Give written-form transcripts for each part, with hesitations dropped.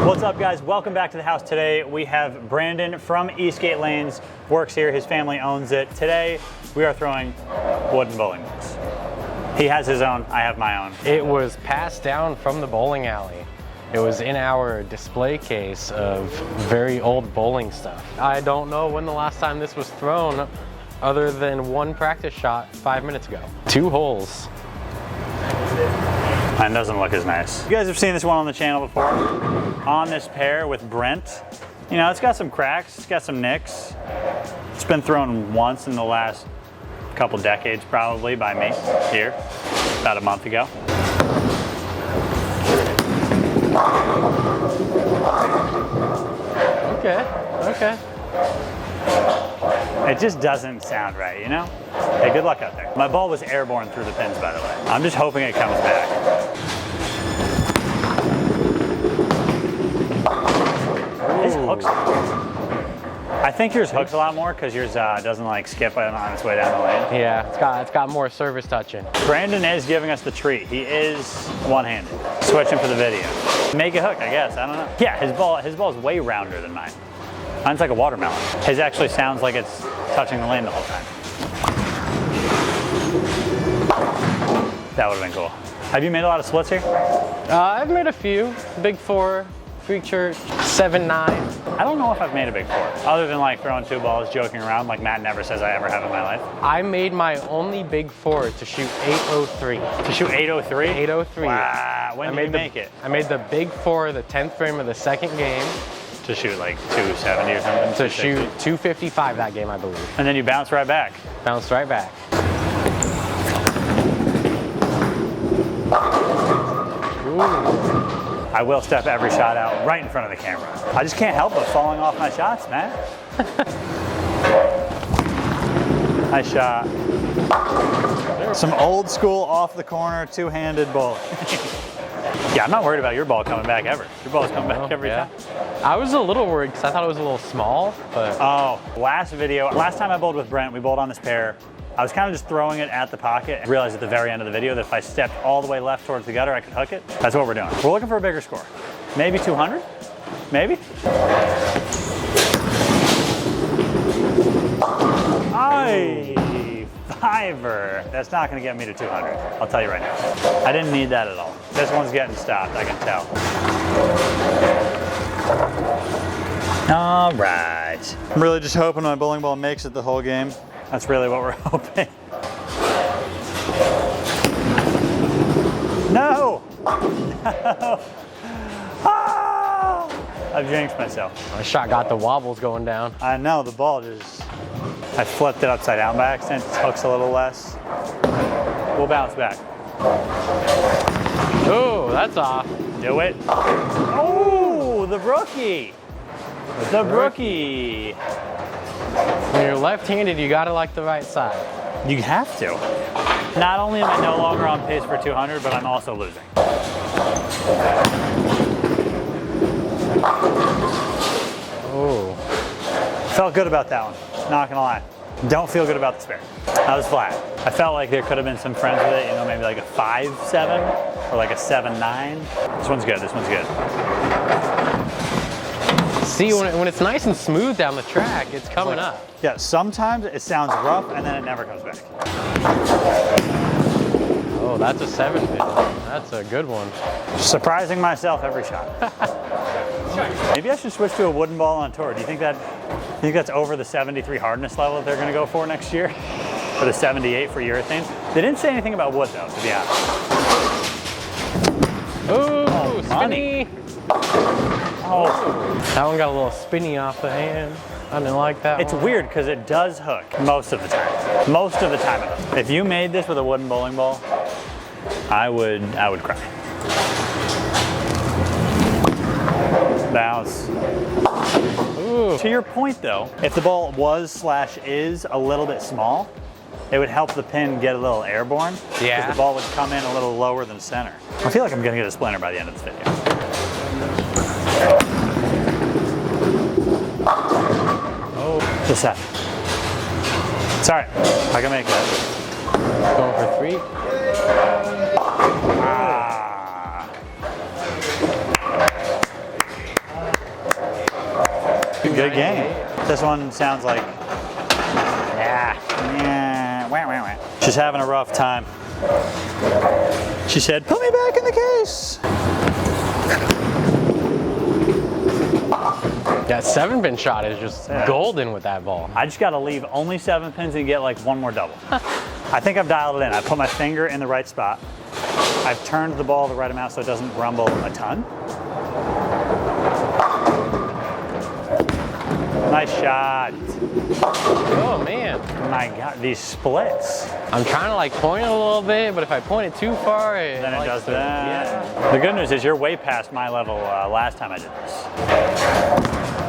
What's up, guys? Welcome back to the house. Today we have Brandon from Eastgate Lanes, works here, his family owns it. Today we are throwing wooden bowling balls. He has his own, I have my own. It was passed down from the bowling alley. It was in our display case of very old bowling stuff. I don't know when the last time this was thrown other than one practice shot 5 minutes ago. 2 holes. Mine doesn't look as nice. You guys have seen this one on the channel before. On this pair with Brent. You know, it's got some cracks, it's got some nicks. It's been thrown once in the last couple decades probably by me here, about a month ago. Okay. It just doesn't sound right, you know? Hey, good luck out there. My ball was airborne through the pins, by the way. I'm just hoping it comes back. This hooks. I think yours hooks a lot more because yours doesn't like skip on its way down the lane. Yeah, it's got more surface touching. Brandon is giving us the treat. He is one-handed. Switching for the video. Make a hook, I guess. I don't know. Yeah, his ball is way rounder than mine. Mine's like a watermelon. His actually sounds like it's touching the lane the whole time. That would have been cool. Have you made a lot of splits here? I've made a few. Big 4, Greek church, 7-9. I don't know if I've made a big 4, other than like throwing 2 balls, joking around like Matt never says I ever have in my life. I made my only big 4 to shoot 803. To shoot 803? 803. Wow, when did you make it? I made the big 4 the 10th frame of the second game. To shoot like 270 or something? To shoot 255 that game, I believe. And then you bounce right back. Bounced right back. Ooh. I will step every shot out right in front of the camera. I just can't help but falling off my shots, man. Nice shot. Some old school off the corner, 2-handed bowling. Yeah, I'm not worried about your ball coming back ever. Your ball's coming back every time. I was a little worried because I thought it was a little small, but... Oh, last time I bowled with Brent, we bowled on this pair. I was kind of just throwing it at the pocket and realized at the very end of the video that if I stepped all the way left towards the gutter, I could hook it. That's what we're doing. We're looking for a bigger score. Maybe 200? Maybe? Aye, 5er. That's not gonna get me to 200. I'll tell you right now. I didn't need that at all. This one's getting stopped, I can tell. All right. I'm really just hoping my bowling ball makes it the whole game. That's really what we're hoping. No! No! Ah! I've jinxed myself. My shot got the wobbles going down. I know, the ball just... I flipped it upside down by accident. It hooks a little less. We'll bounce back. Oh, that's off. Do it. Oh, the rookie. The rookie. When you're left-handed, you gotta like the right side. You have to. Not only am I no longer on pace for 200, but I'm also losing. Oh. Felt good about that one, not gonna lie. Don't feel good about the spare. That was flat. I felt like there could have been some friends with it, you know, maybe like a 5-7 or like a 7-9. This one's good, this one's good. See, when it's nice and smooth down the track, it's coming up. Yeah, sometimes it sounds rough and then it never comes back. Oh, that's a 750. That's a good one. Surprising myself every shot. Maybe I should switch to a wooden ball on tour. Do you think that's over the 73 hardness level that they're going to go for next year? Or the 78 for urethane? They didn't say anything about wood though, to be honest. Oh, spinny. Oh. That one got a little spinny off the hand. I didn't like that It's one. weird because it does hook most of the time. Most of the time it hooks. If you made this with a wooden bowling ball, I would cry. Bounce. Ooh. To your point though, if the ball was/is a little bit small, it would help the pin get a little airborne. Yeah. Because the ball would come in a little lower than center. I feel like I'm gonna get a splinter by the end of this video. Oh, the 7. It's all right, I can make that. Going for 3. Good game. This one sounds like, yeah. She's having a rough time. She said, put me back in the case. That 7-pin shot is just golden with that ball. I just got to leave only 7 pins and get like one more double. I think I've dialed it in. I put my finger in the right spot. I've turned the ball the right amount so it doesn't rumble a ton. Nice shot. Oh man. My God, these splits. I'm trying to like point it a little bit, but if I point it too far, Then it does that. Yeah. The good news is you're way past my level last time I did this.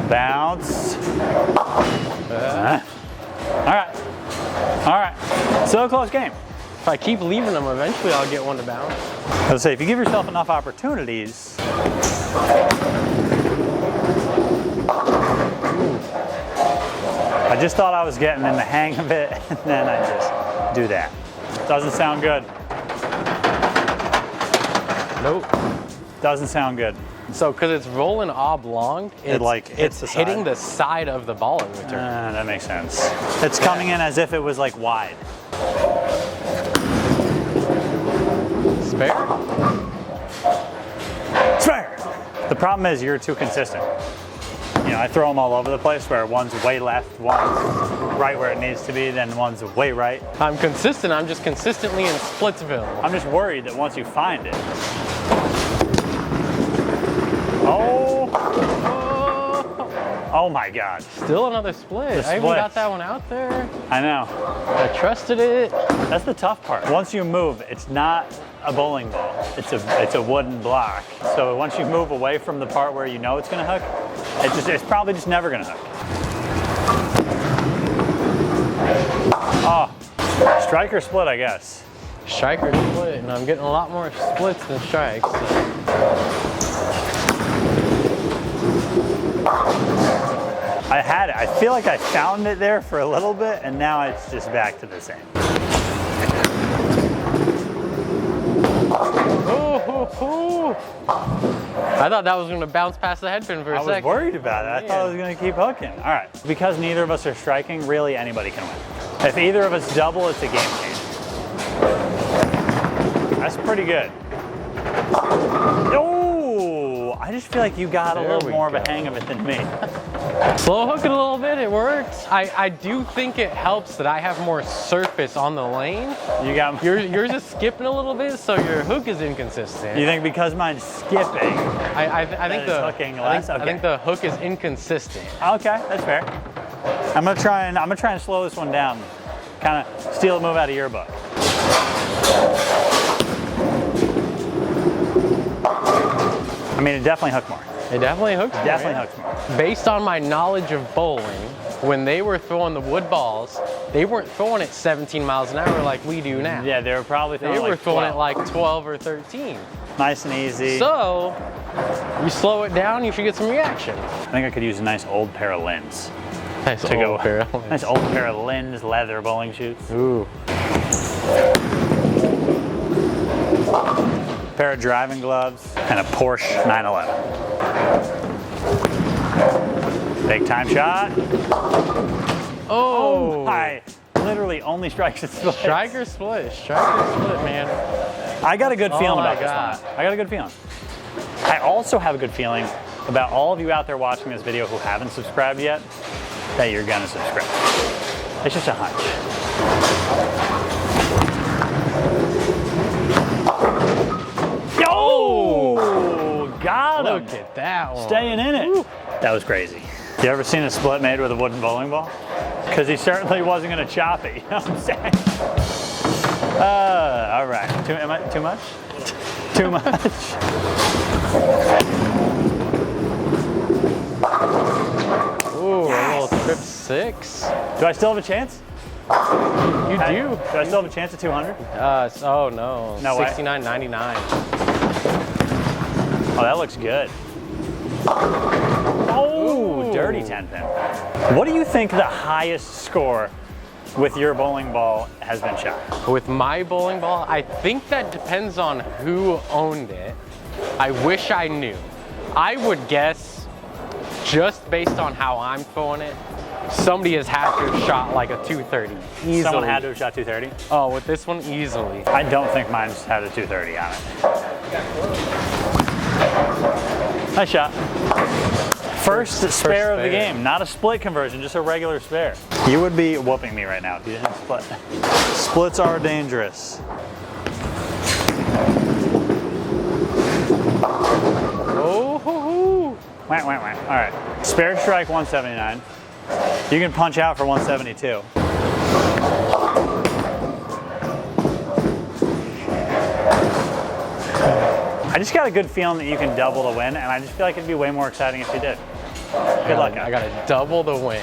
Bounce. All right. Still a close game. If I keep leaving them, eventually I'll get one to bounce. I would say if you give yourself enough opportunities. I just thought I was getting in the hang of it, and then I just do that. Doesn't sound good. Nope. Doesn't sound good. So, because it's rolling oblong, it's hitting the side of the ball in return. That makes sense. It's coming in as if it was like wide. Spare? Spare! The problem is you're too consistent. You know, I throw them all over the place where one's way left, one's right where it needs to be, then one's way right. I'm consistent, I'm just consistently in Splitsville. I'm just worried that once you find it. Oh my God. Still another split. I even got that one out there. I know. I trusted it. That's the tough part. Once you move, it's not a bowling ball. It's a wooden block. So once you move away from the part where you know it's gonna hook, it's probably just never gonna hook. Oh, striker split, I guess. Striker split, and I'm getting a lot more splits than strikes. I had it. I feel like I found it there for a little bit, and now it's just back to the same. I thought that was going to bounce past the headpin for a second. I was worried about it. I thought it was going to keep hooking. All right. Because neither of us are striking, really anybody can win. If either of us double, it's a game changer. That's pretty good. Oh, I just feel like you got a little more of a hang of it than me. Slow hooking a little bit, it works. I do think it helps that I have more surface on the lane. You got yours is skipping a little bit, so your hook is inconsistent. You think because mine's skipping, I think the hooking less? I think the hook is inconsistent. Okay, that's fair. I'm gonna try and slow this one down. Kind of steal a move out of your book. I mean, it definitely hooked more. It definitely hooks more. Definitely hooks more. Based on my knowledge of bowling, when they were throwing the wood balls, they weren't throwing it 17 miles an hour like we do now. Yeah, they were probably throwing They were throwing 12. it like 12 or 13. Nice and easy. So, you slow it down, you should get some reaction. I think I could use a nice old pair of Lins. Nice old pair of Lins. Nice old pair of Lins leather bowling shoes. Ooh. Pair of driving gloves and a Porsche 911. Big time shot. Oh my. Literally only strikes and splits. Striker split, man. I got a good feeling about this one. I got a good feeling. I also have a good feeling about all of you out there watching this video who haven't subscribed yet, that you're gonna subscribe. It's just a hunch. Oh, got him. Look at that one. Staying in it. Woo. That was crazy. You ever seen a split made with a wooden bowling ball? Because he certainly wasn't going to chop it, you know what I'm saying? All right. Too much? Too much? Ooh, yes. A little trip 6. Do I still have a chance? You do. Do I still have a chance at 200? Oh no. No way. 69.99. Oh, that looks good. Oh, ooh, dirty 10 pin. What do you think the highest score with your bowling ball has been shot? With my bowling ball, I think that depends on who owned it. I wish I knew. I would guess just based on how I'm throwing it, somebody has had to have shot like a 230. Easily. Someone had to have shot 230? Oh, with this one, easily. I don't think mine's had a 230 on it. Nice shot. First spare of the game, not a split conversion, just a regular spare. You would be whooping me right now if you didn't split. Splits are dangerous. Oh, Wah, wah, wah. All right, spare strike 179. You can punch out for 172. I just got a good feeling that you can double the win, and I just feel like it'd be way more exciting if you did. Good luck, guys. I got to double the win.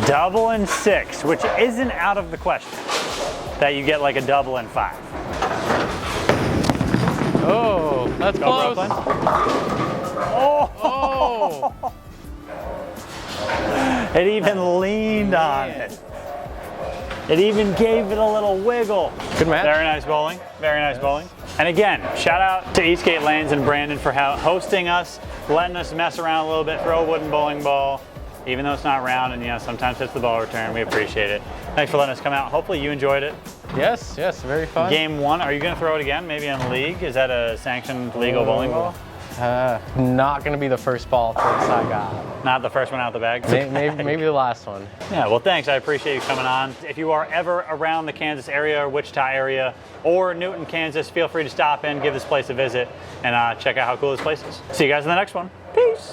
Double in 6, which isn't out of the question. That you get like a double in 5. Oh, that's Go close. Brooklyn. Oh! It even leaned on it. It even gave it a little wiggle. Good match. Very nice bowling. Very nice bowling. And again, shout out to Eastgate Lanes and Brandon for hosting us, letting us mess around a little bit, throw a wooden bowling ball, even though it's not round and sometimes hits the ball return. We appreciate it. Thanks for letting us come out. Hopefully you enjoyed it. Yes, very fun. Game 1, are you going to throw it again? Maybe in league? Is that a sanctioned legal bowling ball? Not going to be the first ball choice I got. Not the first one out the bag? Maybe the last one. Yeah, well, thanks. I appreciate you coming on. If you are ever around the Kansas area or Wichita area or Newton, Kansas, feel free to stop in, give this place a visit, and check out how cool this place is. See you guys in the next one. Peace.